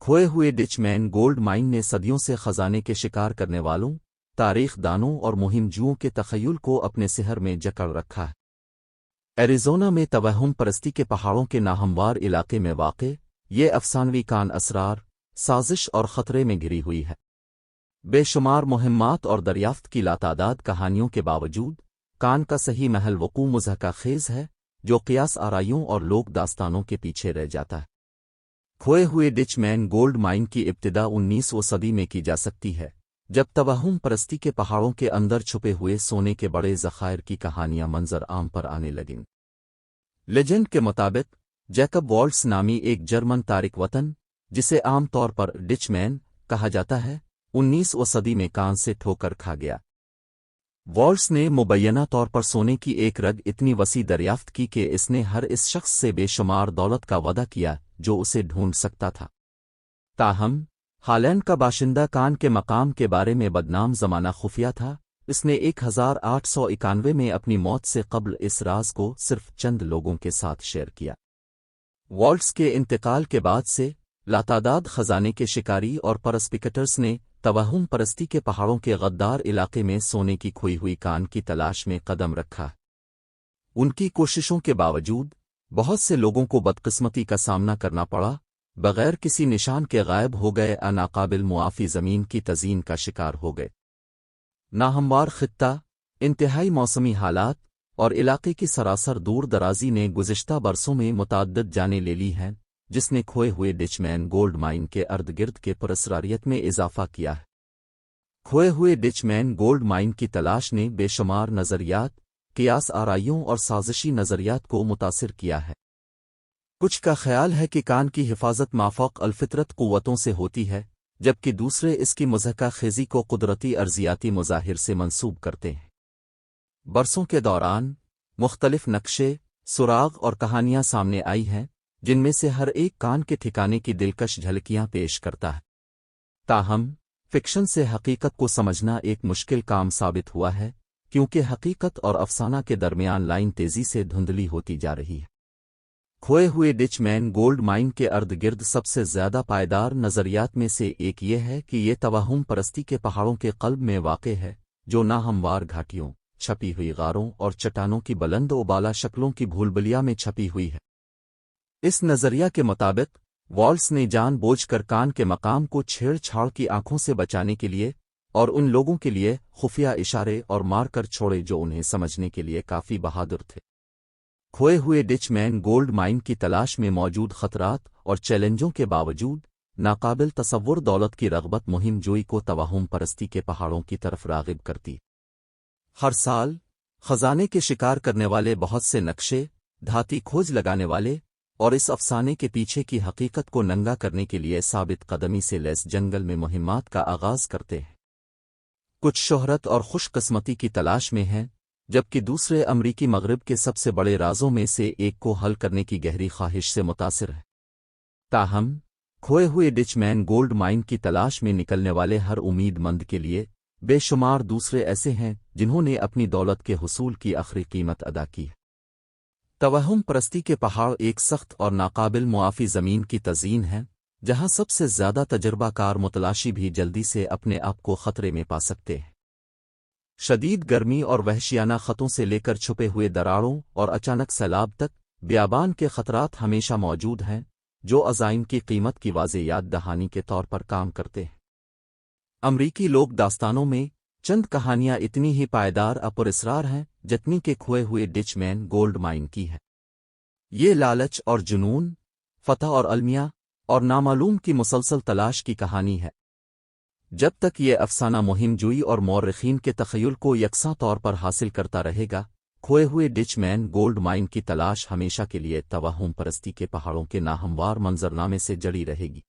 खोए हुए डिचमैन gold mine ने सदियों से खजाने के शिकार करने वालों, तारीख दानों और मुहिमजुओं के तखय्युल को अपने सिहर में जकड़ रखा है। एरिज़ोना में तवहुम परस्ती के पहाड़ों के नाहमवार इलाके में वाक़े ये अफसानवी कान असरार, साजिश और ख़तरे में घिरी हुई है। बेशुमार मुहिम्मात और दरियाफ्त की लातादाद कहानियों के बावजूद कान का सही महल वक़ू मुज़हका खेज़ है, जो क़ियास आराइयों और लोक दास्तानों के पीछे रह जाता है। खोए हुए डिचमैन गोल्ड माइन की इब्तिदा 19वीं सदी में की जा सकती है, जब तवहुम परस्ती के पहाड़ों के अंदर छुपे हुए सोने के बड़े ज़खायर की कहानियां मंजर आम पर आने लगीं। लेजेंड के मुताबिक जैकब वॉल्ट्स नामी एक जर्मन तारिक वतन, जिसे आम तौर पर डिचमैन कहा जाता है, 19वीं सदी में कान से ठोकर खा गया। वॉल्ट्स ने मुबैना तौर पर सोने की एक रग इतनी वसी दरियाफ्त की कि इसने हर इस शख्स से बेशुमार दौलत का वादा किया जो उसे ढूंढ सकता था। ताहम हॉलैंड का बाशिंदा कान के मकाम के बारे में बदनाम ज़माना खुफिया था। इसने 1891 में अपनी मौत से कब्ल इस राज को सिर्फ चंद लोगों के साथ शेयर किया। वॉल्ट्स के इंतकाल के बाद से लातादाद खजाने के शिकारी और परस्पिकेटर्स ने तवहुम परस्ती के पहाड़ों के गद्दार इलाके में सोने की खोई हुई कान की तलाश में कदम रखा। उनकी कोशिशों के बावजूद बहुत से लोगों को बदकिस्मती का सामना करना पड़ा, बगैर किसी निशान के गायब हो गए, नाकाबिल मुआफ़ी ज़मीन की तज़ीन का शिकार हो गए। नाहमवार खित्ता, इंतहाई मौसमी हालात और इलाके की सरासर दूर दराजी ने गुज़िश्ता बरसों में मुतअद्दिद जानें ले ली हैं, जिसने खोए हुए डिचमैन गोल्ड माइन के अर्द-गिर्द के पुरअसरारियत में इजाफा किया है। खोए हुए डिचमैन गोल्ड माइन की तलाश ने बेशुमार नज़रियात, क़ियास आराइयों और साजिशी नज़रियात को मुतासिर किया है। कुछ का ख्याल है कि कान की हिफाजत माफ़ौक़ अलफ़ितरत क़ुव्वतों से होती है, जबकि दूसरे इसकी मुज़हका ख़ेज़ी को कुदरती अर्ज़ियाती मज़ाहिर से मंसूब करते हैं। बरसों के दौरान मुख्तलिफ नक्शे, सुराग और कहानियाँ सामने आई हैं, जिनमें से हर एक कान के ठिकाने की दिलकश झलकियाँ पेश करता है। ताहम फ़िक्शन से हकीकत को समझना एक मुश्किल काम साबित हुआ है, क्योंकि हकीकत और अफसाना के दरमियान लाइन तेज़ी से धुंधली होती जा रही है। खोए हुए डिचमैन गोल्ड माइन के अर्द-गिर्द सबसे ज़्यादा पायदार नज़रियात में से एक ये है कि ये तवहुम परस्ती के पहाड़ों के क़ल्ब में वाक़े है, जो नाहमवार घाटियों, छपी हुई गारों और चट्टानों की बुलंद उबाला शक्लों की भूलभुलिया में छपी हुई है। इस नज़रिया के मुताबिक वॉल्ट्स ने जानबूझकर कान के मकाम को छेड़छाड़ की आंखों से बचाने के लिए और उन लोगों के लिए खुफिया इशारे और मारकर छोड़े जो उन्हें समझने के लिए काफ़ी बहादुर थे। खोए हुए डिचमैन गोल्ड माइन की तलाश में मौजूद खतरात और चैलेंजों के बावजूद नाकाबिल तसव्वुर दौलत की रग़बत मुहिम जोई को तवहुम परस्ती के पहाड़ों की तरफ राग़िब करती। हर साल खजाने के शिकार करने वाले बहुत से नक्शे, धाती खोज लगाने वाले और इस अफसाने के पीछे की हकीकत को नंगा करने के लिए साबित कदमी से लैस जंगल में मुहिम्मात का आगाज़ करते हैं। कुछ शोहरत और खुशकिस्मती की तलाश में हैं, जबकि दूसरे अमरीकी मग़रिब के सबसे बड़े राज़ों में से एक को हल करने की गहरी ख्वाहिश से मुतासिर है। ताहम खोए हुए डिचमैन गोल्ड माइन की तलाश में निकलने वाले हर उम्मीदमंद के लिए बेशुमार दूसरे ऐसे हैं जिन्होंने अपनी दौलत के हुसूल की आखिरी कीमत अदा की है। तवहुम परस्ती के पहाड़ एक सख्त और नाकाबिल मुआफ़ी ज़मीन की तज़ीन है, जहाँ सबसे ज़्यादा तजर्बाकार मुतलाशी भी जल्दी से अपने आप को ख़तरे में पा सकते हैं। शदीद गर्मी और वहशियाना ख़तों से लेकर छुपे हुए दरारों और अचानक सैलाब तक बियाबान के ख़तरात हमेशा मौजूद हैं, जो अज़ाइम की कीमत की वाज़े याद दहानी के तौर पर काम करते हैं। अमरीकी लोक दास्तानों में चंद कहानियाँ इतनी ही पायदार पुरअसरार हैं जितनी के खोए हुए डिचमैन गोल्ड माइन की है। ये लालच और जुनून, फ़तह और अलमिया और नामालूम की मुसलसल तलाश की कहानी है। जब तक ये अफसाना मुहिम जोई और मौर्रिखीन के तख़य्युल को यकसा तौर पर हासिल करता रहेगा, खोए हुए डिचमैन गोल्ड माइन की तलाश हमेशा के लिए तवहुम परस्ती के पहाड़ों के नाहमवार मंजरनामे से जड़ी रहेगी।